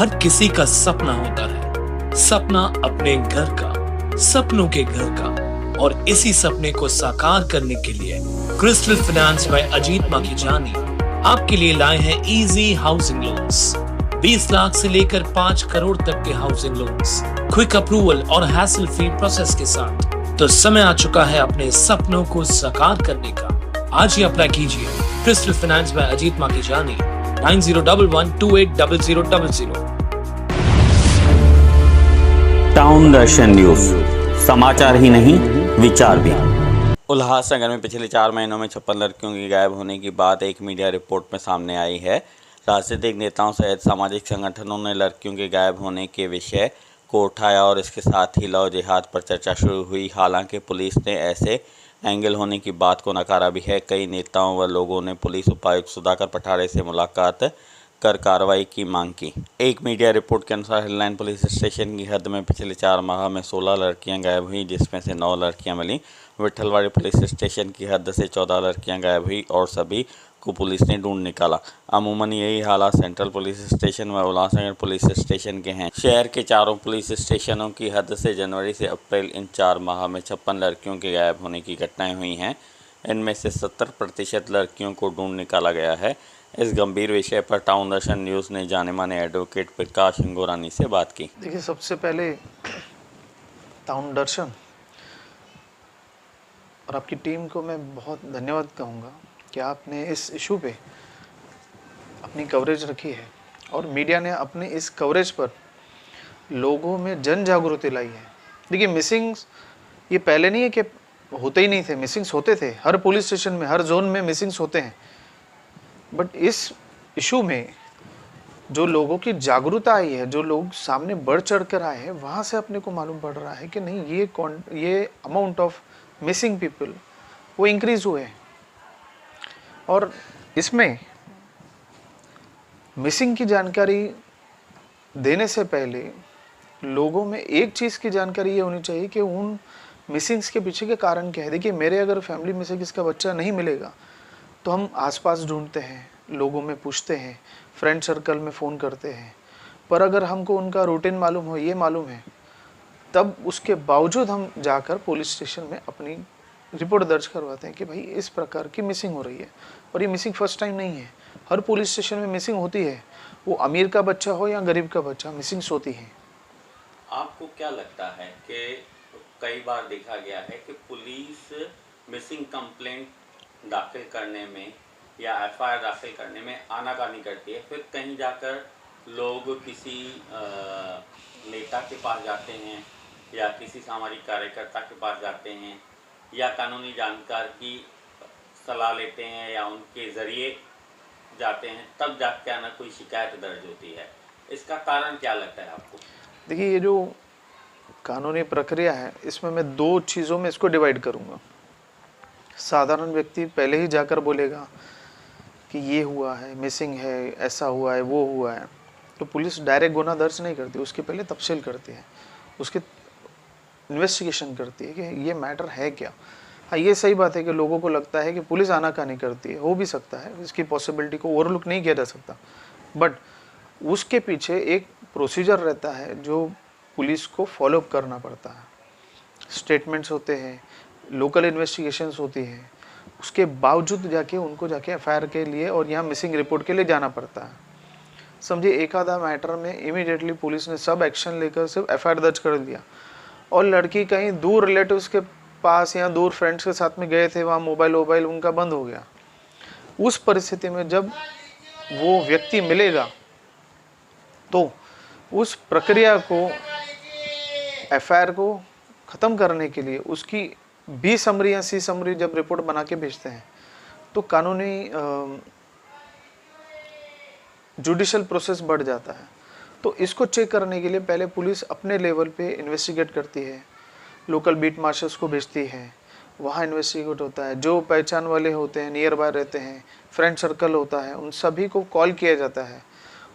हर किसी का सपना होता है, सपना अपने घर का, सपनों के घर का। और इसी सपने को साकार करने के लिए crystal finance by Ajit Makhijani आपके लिए लाए हैं इजी हाउसिंग लोन्स। 20 लाख से लेकर 5 करोड़ तक के हाउसिंग लोन्स, क्विक अप्रूवल और हैसल फ्री प्रोसेस के साथ। तो समय आ चुका है अपने सपनों को साकार करने का। आज ही अप्लाई कीजिए Crystal finance by Ajit Makhijani 9011280000। Town Darshan News, समाचार ही नहीं विचार भी। उल्लासनगर में पिछले 4 महीनों में 56 लड़कियों की गायब होने की बात एक मीडिया रिपोर्ट में सामने आई है। राजनीतिक नेताओं सहित सामाजिक संगठनों ने लड़कियों के गायब होने के विषय को उठाया और इसके साथ ही लव जिहाद पर चर्चा शुरू हुई। हालांकि पुलिस ने ऐसे एंगल होने की बात को नकारा भी है। कई नेताओं व लोगों ने पुलिस उपायुक्त सुधाकर पठारे से मुलाकात कर कार्रवाई की मांग की। एक मीडिया रिपोर्ट के अनुसार हिललाइन पुलिस स्टेशन की हद में पिछले 4 माह में 16 लड़कियां गायब हुई, जिसमें से 9 लड़कियां मिली। विट्ठलवाड़ी पुलिस स्टेशन की हद से 14 लड़कियां गायब हुई और सभी को पुलिस ने ढूंढ निकाला। अमूमन यही हालात सेंट्रल पुलिस स्टेशन व उल्लासनगर पुलिस स्टेशन के हैं। शहर के चारों पुलिस स्टेशनों की हद से जनवरी से अप्रैल इन 4 माह में 56 लड़कियों के गायब होने की घटनाएं हुई हैं। इनमें से 70% लड़कियों को ढूंढ निकाला गया है। इस गंभीर विषय पर टाउन दर्शन न्यूज़ ने जाने माने एडवोकेट प्रकाश हिंगोरानी से बात की। देखिए, सबसे पहले टाउन दर्शन और आपकी टीम को मैं बहुत धन्यवाद कहूँगा कि आपने इस इशू पे अपनी कवरेज रखी है और मीडिया ने अपने इस कवरेज पर लोगों में जन जागृति लाई है। देखिए, मिसिंग्स ये पहले नहीं है कि होते ही नहीं थे, मिसिंग्स होते थे। हर पुलिस स्टेशन में, हर जोन में मिसिंग्स होते हैं। बट इस इशू में जो लोगों की जागरूकता आई है, जो लोग सामने बढ़ चढ़ कर आए हैं, वहाँ से अपने को मालूम पड़ रहा है कि नहीं, ये अमाउंट ऑफ मिसिंग पीपल वो इंक्रीज हुए हैं। और इसमें मिसिंग की जानकारी देने से पहले लोगों में एक चीज़ की जानकारी ये होनी चाहिए कि उन मिसिंग्स के पीछे के कारण क्या है। देखिए, मेरे अगर फैमिली में से किसी का बच्चा नहीं मिलेगा तो हम आसपास ढूंढते हैं, लोगों में पूछते हैं, फ्रेंड सर्कल में फ़ोन करते हैं। पर अगर हमको उनका रूटीन मालूम हो, ये मालूम है, तब उसके बावजूद हम जाकर पुलिस स्टेशन में अपनी रिपोर्ट दर्ज करवाते हैं कि भाई इस प्रकार की मिसिंग हो रही है। और ये मिसिंग फर्स्ट टाइम नहीं है, हर पुलिस स्टेशन में मिसिंग होती है। वो अमीर का बच्चा हो या गरीब का बच्चा, मिसिंग्स होती हैं। आपको क्या लगता है कि कई बार देखा गया है कि पुलिस मिसिंग कंप्लेंट दाखिल करने में या एफआईआर दाखिल करने में आनाकानी करती है, फिर कहीं जाकर लोग किसी नेता के पास जाते हैं या किसी सामाजिक कार्यकर्ता के पास जाते हैं या कानूनी जानकार की सलाह लेते हैं या उनके ज़रिए जाते हैं, तब जाके आना कोई शिकायत दर्ज होती है। इसका कारण क्या लगता है आपको? देखिए, ये जो कानूनी प्रक्रिया है, इसमें मैं 2 चीज़ों में इसको डिवाइड करूँगा। साधारण व्यक्ति पहले ही जाकर बोलेगा कि ये हुआ है, मिसिंग है, ऐसा हुआ है, वो हुआ है, तो पुलिस डायरेक्ट गुना दर्ज नहीं करती, उसके पहले तफ्सील करती है, उसकी इन्वेस्टिगेशन करती है कि ये मैटर है क्या। हाँ, ये सही बात है कि लोगों को लगता है कि पुलिस आनाकानी करती है, हो भी सकता है, इसकी पॉसिबिलिटी को ओवरलुक नहीं किया जा सकता। बट उसके पीछे एक प्रोसीजर रहता है जो पुलिस को फॉलोअप करना पड़ता है। स्टेटमेंट्स होते हैं, लोकल इन्वेस्टिगेशंस होती हैं, उसके बावजूद जाके उनको जाके एफआईआर के लिए और यहाँ मिसिंग रिपोर्ट के लिए जाना पड़ता है। समझिए, एक आधा मैटर में इमीडिएटली पुलिस ने सब एक्शन लेकर सिर्फ एफआईआर दर्ज कर दिया और लड़की कहीं दूर रिलेटिव्स के पास या दूर फ्रेंड्स के साथ में गए थे, वहाँ मोबाइल उनका बंद हो गया। उस परिस्थिति में जब वो व्यक्ति मिलेगा तो उस प्रक्रिया को, एफआईआर को ख़त्म करने के लिए उसकी बी समरी या सी समरी जब रिपोर्ट बना के भेजते हैं तो कानूनी जुडिशल प्रोसेस बढ़ जाता है। तो इसको चेक करने के लिए पहले पुलिस अपने लेवल पे इन्वेस्टिगेट करती है, लोकल बीट मार्शल्स को भेजती है, वहाँ इन्वेस्टिगेट होता है। जो पहचान वाले होते हैं, नियर बाय रहते हैं, फ्रेंड सर्कल होता है, उन सभी को कॉल किया जाता है।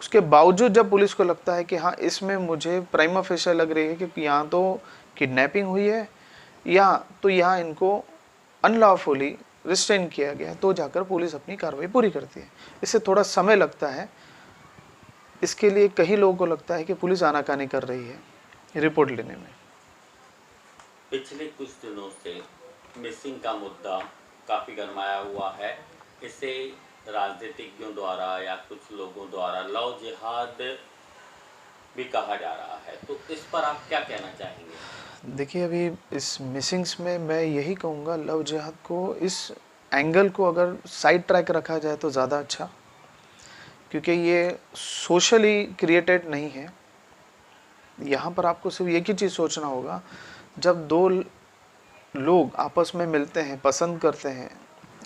उसके बावजूद जब पुलिस को लगता है कि हाँ, इसमें मुझे प्राइमा फेशियल लग रही है कि यहाँ तो किडनैपिंग हुई है या तो यहाँ इनको अनलॉफुली रिस्ट्रेन किया गया, तो जाकर पुलिस अपनी कार्रवाई पूरी करती है। इससे थोड़ा समय लगता है, इसके लिए कई लोगों को लगता है कि पुलिस आनाकानी कर रही है रिपोर्ट लेने में। पिछले कुछ दिनों से मिसिंग का मुद्दा काफ़ी गरमाया हुआ है। इसे राजनीतिज्ञों द्वारा या कुछ लोगों द्वारा लव जिहाद भी कहा जा रहा है, तो इस पर आप क्या कहना चाहेंगे? देखिए, अभी इस मिसिंग्स में मैं यही कहूँगा, लव जिहाद को इस एंगल को अगर साइड ट्रैक रखा जाए तो ज़्यादा अच्छा, क्योंकि ये सोशली क्रिएटेड नहीं है। यहाँ पर आपको सिर्फ एक ही चीज़ सोचना होगा, जब दो लोग आपस में मिलते हैं, पसंद करते हैं,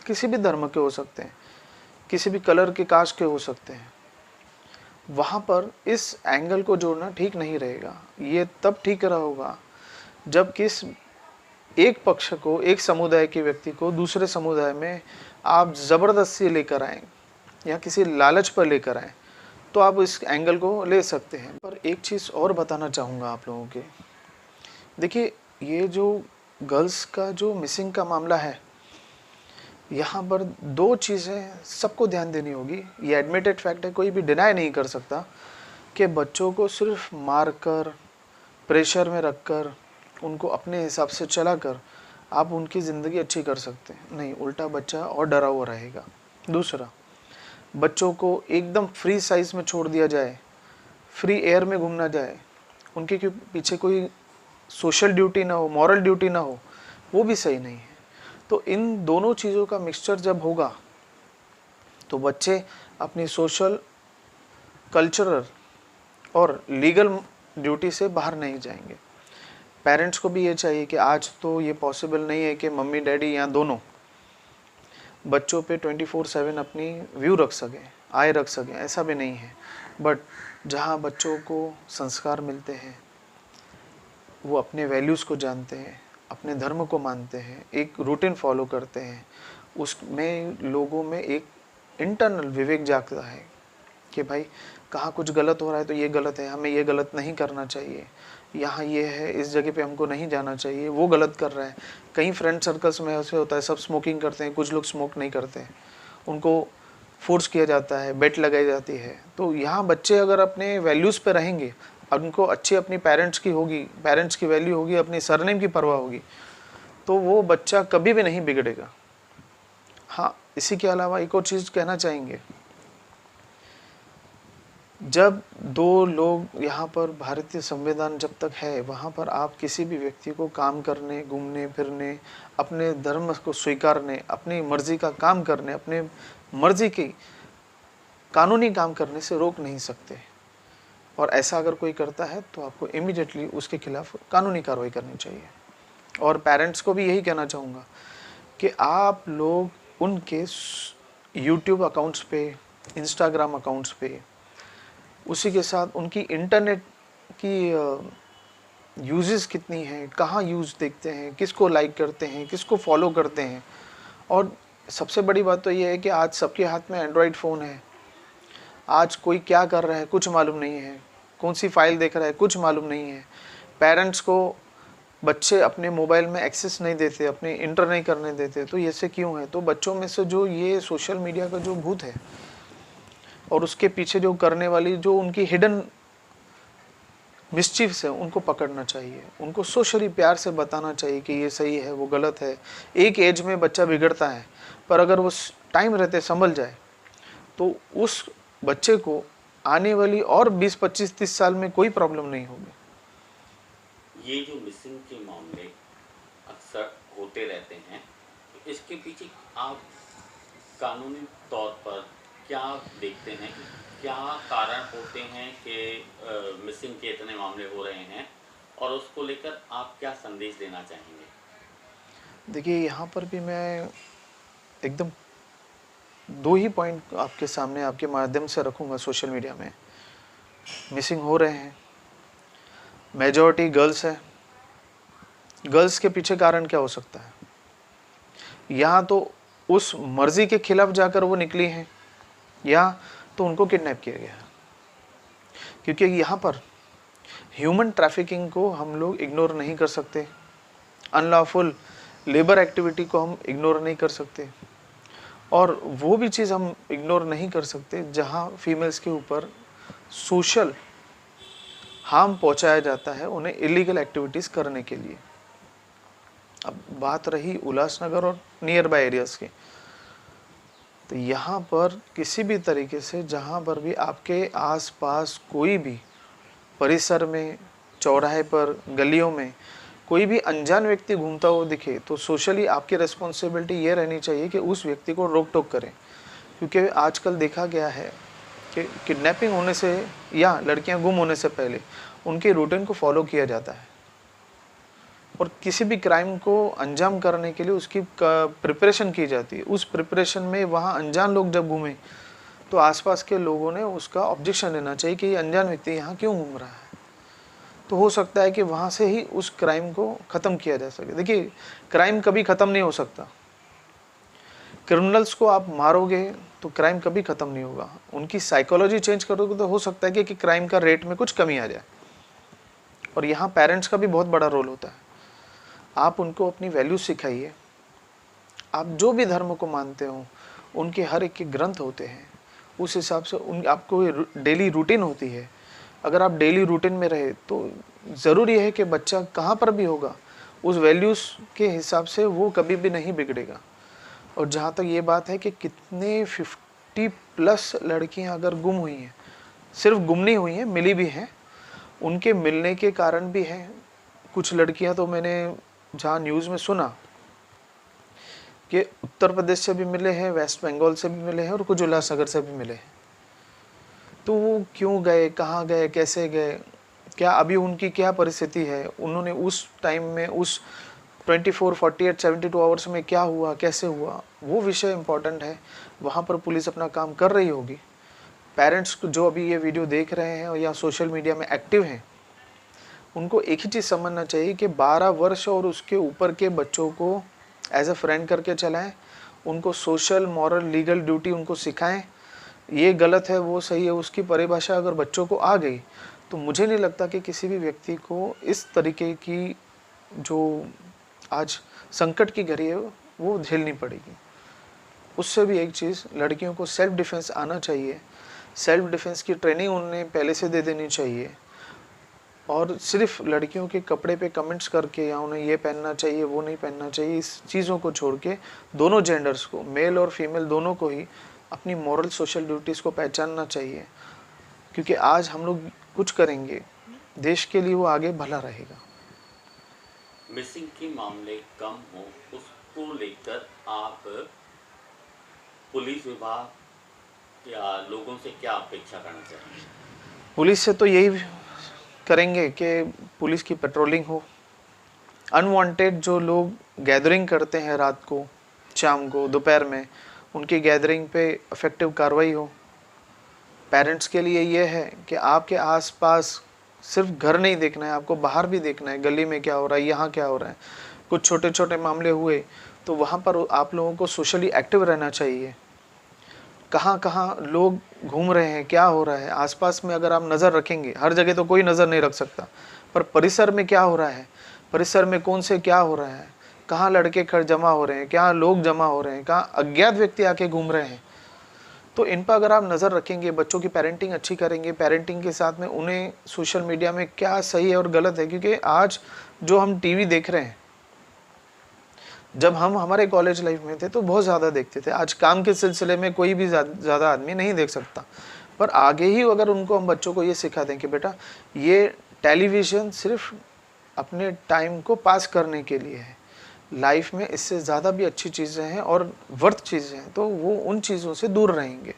किसी भी धर्म के हो सकते हैं, किसी भी कलर के, कास्ट के हो सकते हैं, वहाँ पर इस एंगल को जोड़ना ठीक नहीं रहेगा। ये तब ठीक रहा होगा जब किस एक पक्ष को, एक समुदाय के व्यक्ति को दूसरे समुदाय में आप ज़बरदस्ती लेकर आएँ या किसी लालच पर लेकर आएँ, तो आप इस एंगल को ले सकते हैं। पर एक चीज़ और बताना चाहूँगा आप लोगों के, देखिए, ये जो गर्ल्स का जो मिसिंग का मामला है, यहाँ पर दो चीज़ें सबको ध्यान देनी होगी। ये एडमिटेड फैक्ट है, कोई भी डिनाई नहीं कर सकता कि बच्चों को सिर्फ मारकर, प्रेशर में रखकर, उनको अपने हिसाब से चलाकर आप उनकी ज़िंदगी अच्छी कर सकते हैं। नहीं, उल्टा बच्चा और डरा हुआ रहेगा। दूसरा, बच्चों को एकदम फ्री साइज़ में छोड़ दिया जाए, फ्री एयर में घूमना जाए, उनके पीछे कोई सोशल ड्यूटी ना हो, मॉरल ड्यूटी ना हो, वो भी सही नहीं है। तो इन दोनों चीज़ों का मिक्सचर जब होगा तो बच्चे अपनी सोशल, कल्चरल और लीगल ड्यूटी से बाहर नहीं जाएंगे। पेरेंट्स को भी ये चाहिए कि आज तो ये पॉसिबल नहीं है कि मम्मी डैडी या दोनों बच्चों पे 24/7 अपनी व्यू रख सकें, आय रख सकें, ऐसा भी नहीं है। बट जहाँ बच्चों को संस्कार मिलते हैं, वो अपने वैल्यूज़ को जानते हैं, अपने धर्म को मानते हैं, एक रूटीन फॉलो करते हैं, उसमें लोगों में एक इंटरनल विवेक जागता है कि भाई कहाँ कुछ गलत हो रहा है तो ये गलत है, हमें ये गलत नहीं करना चाहिए, यहाँ ये है, इस जगह पे हमको नहीं जाना चाहिए, वो गलत कर रहा है। कई फ्रेंड सर्कल्स में ऐसे होता है, सब स्मोकिंग करते हैं, कुछ लोग स्मोक नहीं करते हैं, उनको फोर्स किया जाता है, बेट लगाई जाती है। तो यहाँ बच्चे अगर अपने वैल्यूज़ पे रहेंगे, उनको अच्छी अपनी पेरेंट्स की होगी, पेरेंट्स की वैल्यू होगी, अपनी सरनेम की परवाह होगी, तो वो बच्चा कभी भी नहीं बिगड़ेगा। हाँ, इसी के अलावा एक और चीज़ कहना चाहेंगे, जब दो लोग यहाँ पर, भारतीय संविधान जब तक है, वहाँ पर आप किसी भी व्यक्ति को काम करने, घूमने फिरने, अपने धर्म को स्वीकारने, अपनी मर्जी का काम करने, अपने मर्जी की कानूनी काम करने से रोक नहीं सकते। और ऐसा अगर कोई करता है तो आपको इमीडिएटली उसके खिलाफ कानूनी कार्रवाई करनी चाहिए। और पेरेंट्स को भी यही कहना चाहूँगा कि आप लोग उनके यूट्यूब अकाउंट्स पे, इंस्टाग्राम अकाउंट्स पे, उसी के साथ उनकी इंटरनेट की यूजेस कितनी हैं, कहाँ यूज़ देखते हैं, किसको लाइक करते हैं, किसको फॉलो करते हैं। और सबसे बड़ी बात तो ये है कि आज सबके हाथ में एंड्रॉयड फ़ोन है। आज कोई क्या कर रहा है कुछ मालूम नहीं है, कौन सी फाइल देख रहा है कुछ मालूम नहीं है। पेरेंट्स को बच्चे अपने मोबाइल में एक्सेस नहीं देते, अपने इंटर नहीं करने देते, तो ये से क्यों है? तो बच्चों में से जो ये सोशल मीडिया का जो भूत है और उसके पीछे जो करने वाली जो उनकी हिडन मिस्चीव्स है, उनको पकड़ना चाहिए, उनको सोशली प्यार से बताना चाहिए कि ये सही है, वो गलत है। एक एज में बच्चा बिगड़ता है, पर अगर वो टाइम रहते संभल जाए तो उस बच्चे को आने वाली और 20, 25, 30 साल में कोई प्रॉब्लम नहीं होगी। ये जो मिसिंग के मामले अक्सर होते रहते हैं, तो इसके पीछे आप कानूनी तौर पर क्या देखते हैं, क्या कारण होते हैं कि मिसिंग के इतने मामले हो रहे हैं, और उसको लेकर आप क्या संदेश देना चाहेंगे? देखिए, यहाँ पर भी मैं एकदम 2 ही पॉइंट आपके सामने, आपके माध्यम से रखूँगा। सोशल मीडिया में मिसिंग हो रहे हैं, मेजॉरिटी गर्ल्स है। गर्ल्स के पीछे कारण क्या हो सकता है? यहाँ तो उस मर्जी के खिलाफ जाकर वो निकली हैं, या तो उनको किडनैप किया गया। क्योंकि यहाँ पर ह्यूमन ट्रैफिकिंग को हम लोग इग्नोर नहीं कर सकते, अनलॉफुल लेबर एक्टिविटी को हम इग्नोर नहीं कर सकते, और वो भी चीज़ हम इग्नोर नहीं कर सकते जहाँ फीमेल्स के ऊपर सोशल हार्म पहुंचाया जाता है उन्हें इलीगल एक्टिविटीज़ करने के लिए। अब बात रही उल्लासनगर और नियर बाय एरियाज़ की, तो यहाँ पर किसी भी तरीके से जहाँ पर भी आपके आसपास कोई भी परिसर में, चौराहे पर, गलियों में कोई भी अनजान व्यक्ति घूमता हुआ दिखे तो सोशली आपकी रिस्पॉन्सिबिलिटी ये रहनी चाहिए कि उस व्यक्ति को रोक टोक करें। क्योंकि आजकल देखा गया है कि किडनैपिंग होने से या लड़कियां गुम होने से पहले उनके रूटीन को फॉलो किया जाता है और किसी भी क्राइम को अंजाम करने के लिए उसकी प्रिपरेशन की जाती है। उस प्रिपरेशन में वहाँ अनजान लोग जब घूमें तो आसपास के लोगों ने उसका ऑब्जेक्शन लेना चाहिए कि ये अनजान व्यक्ति यहाँ क्यों घूम रहा है। तो हो सकता है कि वहाँ से ही उस क्राइम को ख़त्म किया जा सके। देखिए, क्राइम कभी ख़त्म नहीं हो सकता। क्रिमिनल्स को आप मारोगे तो क्राइम कभी ख़त्म नहीं होगा। उनकी साइकोलॉजी चेंज करोगे तो हो सकता है कि क्राइम का रेट में कुछ कमी आ जाए। और यहाँ पेरेंट्स का भी बहुत बड़ा रोल होता है। आप उनको अपनी वैल्यूज सिखाइए। आप जो भी धर्म को मानते हो उनके हर एक के ग्रंथ होते हैं, उस हिसाब से उन आपको डेली रूटीन होती है। अगर आप डेली रूटीन में रहे तो ज़रूरी है कि बच्चा कहाँ पर भी होगा उस वैल्यूज़ के हिसाब से वो कभी भी नहीं बिगड़ेगा। और जहाँ तक ये बात है कि कितने 50+ लड़कियाँ अगर गुम हुई हैं, सिर्फ गुम नहीं हुई हैं, मिली भी हैं, उनके मिलने के कारण भी हैं। कुछ लड़कियाँ तो मैंने जहाँ न्यूज़ में सुना कि उत्तर प्रदेश से भी मिले हैं, वेस्ट बंगाल से भी मिले हैं और कुछ उल्लासनगर से भी मिले हैं। तो वो क्यों गए, कहाँ गए, कैसे गए, क्या अभी उनकी क्या परिस्थिति है, उन्होंने उस टाइम में उस 24, 48, 72 आवर्स में क्या हुआ, कैसे हुआ, वो विषय इम्पोर्टेंट है। वहाँ पर पुलिस अपना काम कर रही होगी। पेरेंट्स जो अभी ये वीडियो देख रहे हैं या सोशल मीडिया में एक्टिव हैं, उनको एक ही चीज़ समझना चाहिए कि 12 वर्ष और उसके ऊपर के बच्चों को एज अ फ्रेंड करके चलाएं। उनको सोशल, मॉरल, लीगल ड्यूटी उनको सिखाएं। ये गलत है, वो सही है, उसकी परिभाषा अगर बच्चों को आ गई तो मुझे नहीं लगता कि किसी भी व्यक्ति को इस तरीके की जो आज संकट की घड़ी है वो झेलनी पड़ेगी। उससे भी एक चीज़, लड़कियों को सेल्फ डिफेंस आना चाहिए। सेल्फ डिफेंस की ट्रेनिंग उन्हें पहले से दे देनी चाहिए। और सिर्फ लड़कियों के कपड़े पे कमेंट्स करके या उन्हें ये पहनना चाहिए, वो नहीं पहनना चाहिए, इस चीज़ों को छोड़ के दोनों जेंडर्स को, मेल और फीमेल दोनों को ही अपनी मॉरल, सोशल ड्यूटीज़ को पहचानना चाहिए। क्योंकि आज हम लोग कुछ करेंगे देश के लिए, वो आगे भला रहेगा। मिसिंग के मामले कम हो, उसको लेकर आप पुलिस विभाग या लोगों से क्या अपेक्षा करना चाहेंगे? पुलिस से तो यही करेंगे कि पुलिस की पेट्रोलिंग हो। अनवांटेड जो लोग गैदरिंग करते हैं रात को, शाम को, दोपहर में, उनकी गैदरिंग पे इफेक्टिव कार्रवाई हो। पेरेंट्स के लिए ये है कि आपके आसपास सिर्फ घर नहीं देखना है, आपको बाहर भी देखना है, गली में क्या हो रहा है, यहाँ क्या हो रहा है। कुछ छोटे छोटे मामले हुए तो वहाँ पर आप लोगों को सोशली एक्टिव रहना चाहिए। कहाँ कहाँ लोग घूम रहे हैं, क्या हो रहा है आसपास में, अगर आप नज़र रखेंगे, हर जगह तो कोई नज़र नहीं रख सकता, पर परिसर में क्या हो रहा है, परिसर में कौन से क्या हो रहा है, कहाँ लड़के खड़ जमा हो रहे हैं, क्या लोग जमा हो रहे हैं, कहाँ अज्ञात व्यक्ति आके घूम रहे हैं, तो इन पर अगर आप नज़र रखेंगे, बच्चों की पेरेंटिंग अच्छी करेंगे, पेरेंटिंग के साथ में उन्हें सोशल मीडिया में क्या सही है और गलत है। क्योंकि आज जो हम टीवी देख रहे हैं, जब हम हमारे कॉलेज लाइफ में थे तो बहुत ज़्यादा देखते थे। आज काम के सिलसिले में कोई भी ज़्यादा आदमी नहीं देख सकता, पर आगे ही अगर उनको हम बच्चों को ये सिखा दें कि बेटा ये टेलीविज़न सिर्फ अपने टाइम को पास करने के लिए है, लाइफ में इससे ज़्यादा भी अच्छी चीज़ें हैं और वर्थ चीज़ें हैं, तो वो उन चीज़ों से दूर रहेंगे।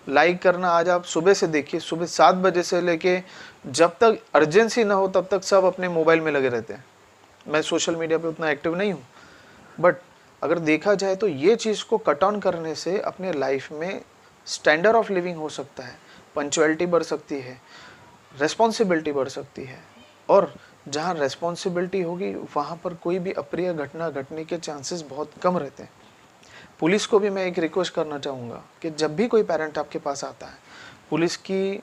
लाइक करना आज आप सुबह से देखिए, सुबह 7 बजे से लेके जब तक अर्जेंसी ना हो तब तक सब अपने मोबाइल में लगे रहते हैं। मैं सोशल मीडिया पे उतना एक्टिव नहीं हूँ, बट अगर देखा जाए तो ये चीज़ को कट ऑन करने से अपने लाइफ में स्टैंडर्ड ऑफ लिविंग हो सकता है, पंक्चुअलिटी बढ़ सकती है, रेस्पॉन्सिबिलिटी बढ़ सकती है। और जहाँ रेस्पॉन्सिबिलिटी होगी वहाँ पर कोई भी अप्रिय घटना घटने के चांसेस बहुत कम रहते हैं। पुलिस को भी मैं एक रिक्वेस्ट करना चाहूँगा कि जब भी कोई पेरेंट आपके पास आता है, पुलिस की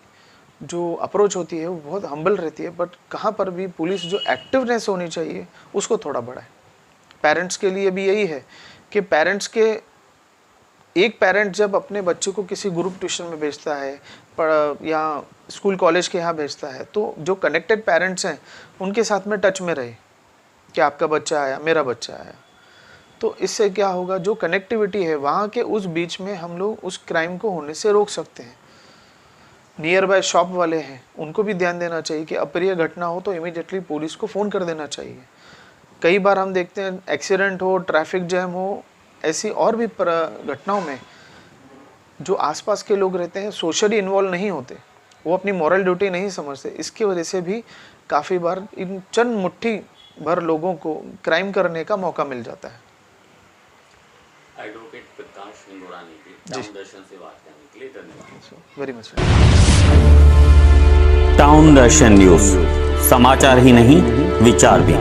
जो अप्रोच होती है वो बहुत हम्बल रहती है, बट कहाँ पर भी पुलिस जो एक्टिवनेस होनी चाहिए उसको थोड़ा बढ़ाए। पेरेंट्स के लिए भी यही है कि पेरेंट्स के एक पेरेंट जब अपने बच्चे को किसी ग्रुप ट्यूशन में भेजता है, या स्कूल कॉलेज के यहाँ भेजता है, तो जो कनेक्टेड पेरेंट्स हैं उनके साथ में टच में रहे कि आपका बच्चा आया, मेरा बच्चा आया। तो इससे क्या होगा, जो कनेक्टिविटी है वहाँ के उस बीच में हम लोग उस क्राइम को होने से रोक सकते हैं। नियर बाय शॉप वाले हैं उनको भी ध्यान देना चाहिए कि अप्रिय घटना हो तो इमीडिएटली पुलिस को फ़ोन कर देना चाहिए। कई बार हम देखते हैं एक्सीडेंट हो, ट्रैफिक जैम हो, ऐसी और भी घटनाओं में जो आसपास के लोग रहते हैं सोशली इन्वॉल्व नहीं होते, वो अपनी मॉरल ड्यूटी नहीं समझते। इसकी वजह से भी काफ़ी बार इन चंद मुट्ठी भर लोगों को क्राइम करने का मौका मिल जाता है। एडवोकेट प्रकाश हिंगोरानी की टाउन दर्शन से बात करने के लिए धन्यवाद। Very much. Town Darshan News, समाचार ही नहीं विचार भी।